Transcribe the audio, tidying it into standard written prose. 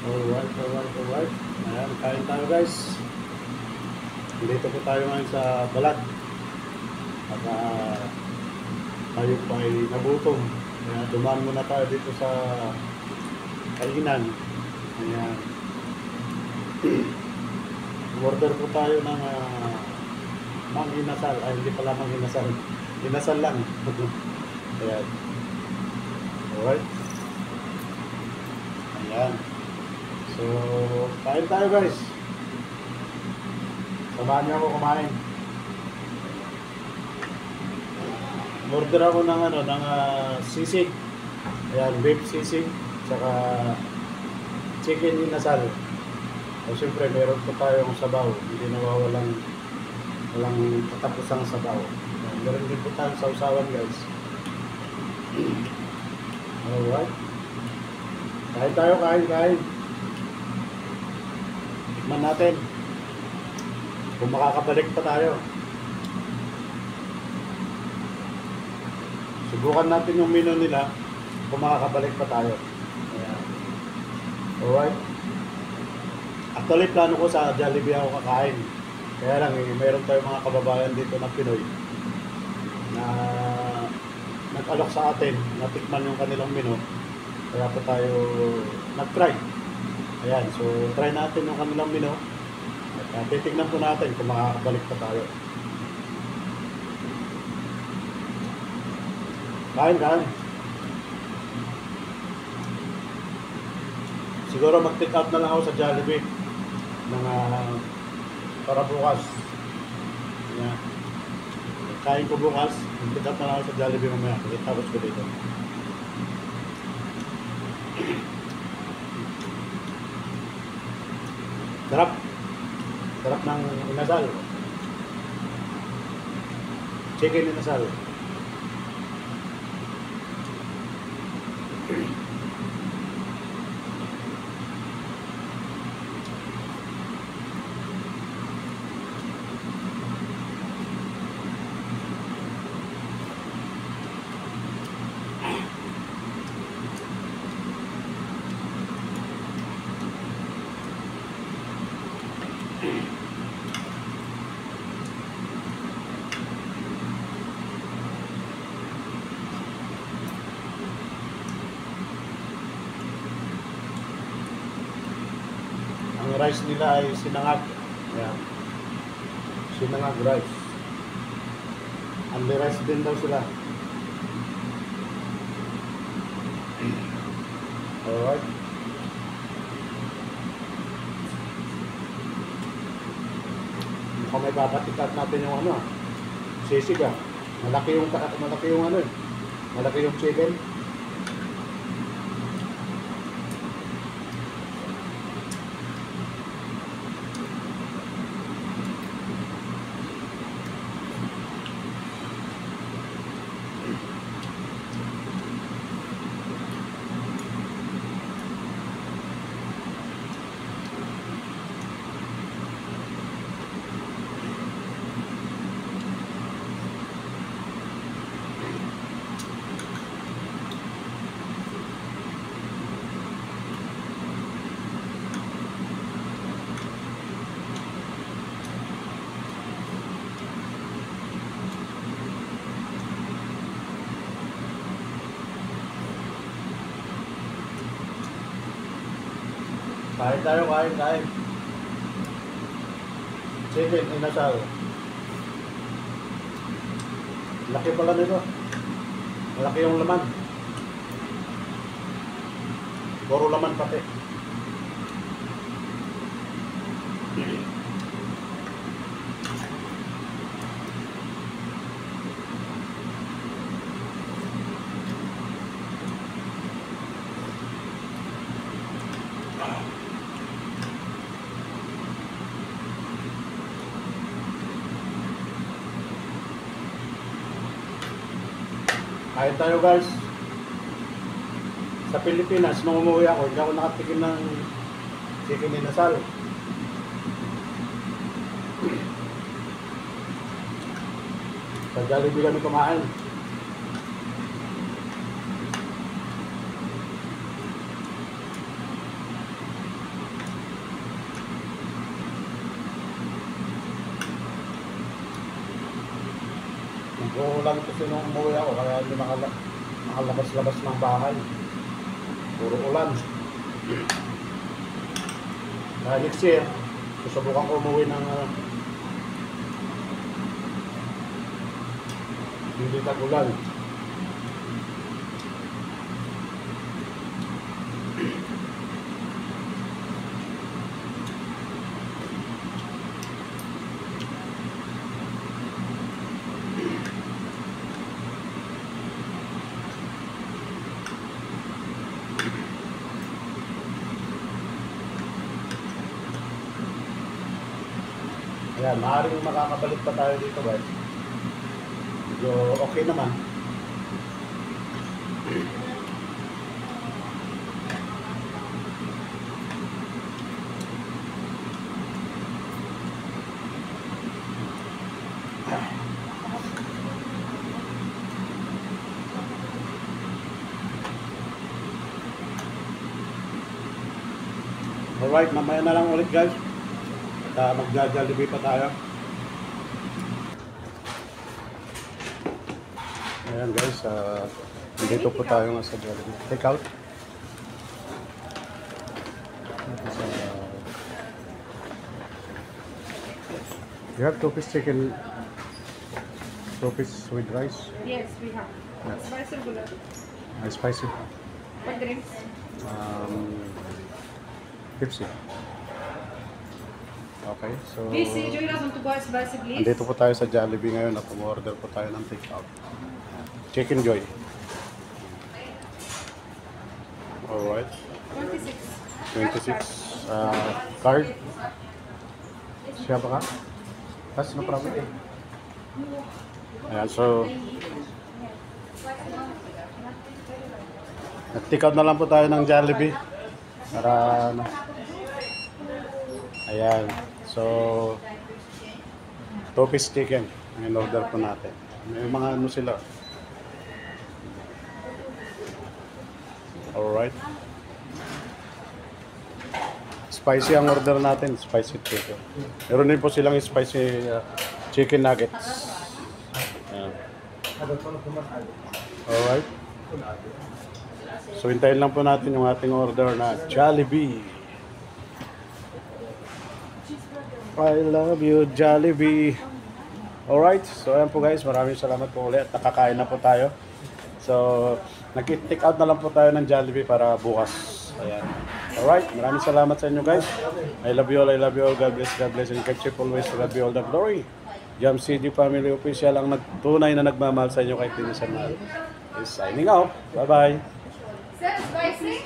Alright. Ayan, kain tayo guys. Dito po tayo ngayon sa balat. At tayo pa ay nagutom. Kaya dumaan muna tayo dito sa kainan. Ayan. Order po tayo ng manghinasal. Ay, hindi pala manghinasal. Hinasal lang. Ayan. Alright. Ayan. So, kain tayo guys. Samahan niyo ako kumain. Order ako ng sisig. Ayan, beef sisig. Tsaka chicken inasal. O siyempre, meron po tayong sabaw. Hindi nawawalang katapusang sabaw. Ayan, meron din po tayong sausawan guys. Alright. Kain tayo, kain. Tikman natin kung makakabalik pa tayo. Subukan natin yung menu nila kung makakabalik pa tayo. Ayan. Alright. Actually, plano ko sa Jollibee ako kakain. Kaya lang, mayroon tayong mga kababayan dito na Pinoy na nag-alok sa atin, natikman yung kanilang menu. Kaya po tayo nag-try. Ayan, so try natin yung kanilang menu. At titignan po natin kung makakabalik pa tayo. Kain. Siguro mag-take out na lang ako sa Jollibee para bukas. Ayan. Kain ko bukas, mag-take out na lang ako sa Jollibee mamaya. Tapos ko dito. Sarap ng inasal. Chicken inasal. Ang rice nila ay sinangag. Ayan. Sinangag rice. Only rice din daw sila. Alright. Mukhang may babatikat natin yung sisig ah. Malaki yung malaki yung chicken. Kain tayo. Chicken inasal. Laki pala nito. Malaki yung laman. Puro laman pati. Kain tayo guys. Sa Pilipinas, nung umuwi ako, hindi ako nakatikim ng chicken inasal. Sa Jollibee kami kumain. Uulan kasi nung umuwi ako, kaya hindi makalabas-labas ng bahay. Puro ulan. Kaya next year, susubukan ko umuwi ng hindi tag-ulan. Ayan, maaaring makakabalik pa tayo dito guys. Medyo okay naman. Alright, mamaya na lang ulit guys. At magja-Jollibee pa tayo. Ayan guys, dito po tayo nga sa Jollibee. Take out. You have two-piece chicken, two-piece with rice. Yes, we have. Yeah. Spicy regular. Spicy. What drinks? Pepsi. Okay, so Please, do you want to buy spicy, please? andito po tayo sa Jollibee ngayon at umorder po tayo ng take-out. Chicken Joy. Alright. 26. 26. Card. Siya ba ka? That's no problem. Ayan, so take out na lang po tayo ng Jollibee. Para ano. Ayan. So, two-piece chicken. Ang in-order po natin. May mga ano sila. Alright. Spicy ang order natin. Spicy chicken. Meron din po silang spicy chicken nuggets. Ayan. Alright. So, hintayin lang po natin yung ating order na Jollibee. I love you, Jollibee. Alright, so ayan po guys, maraming salamat po ulit. Nakakain na po tayo. So, nag-take out na lang po tayo ng Jollibee para bukas. Ayan. Alright, maraming salamat sa inyo guys. I love you all, I love you all. God bless, and keep safe always. To God be all the glory. Jam CD Family Official ang tunay na nagmamahal sa inyo kahit hindi sa mahal. Signing out. Bye-bye. Sir, spicy?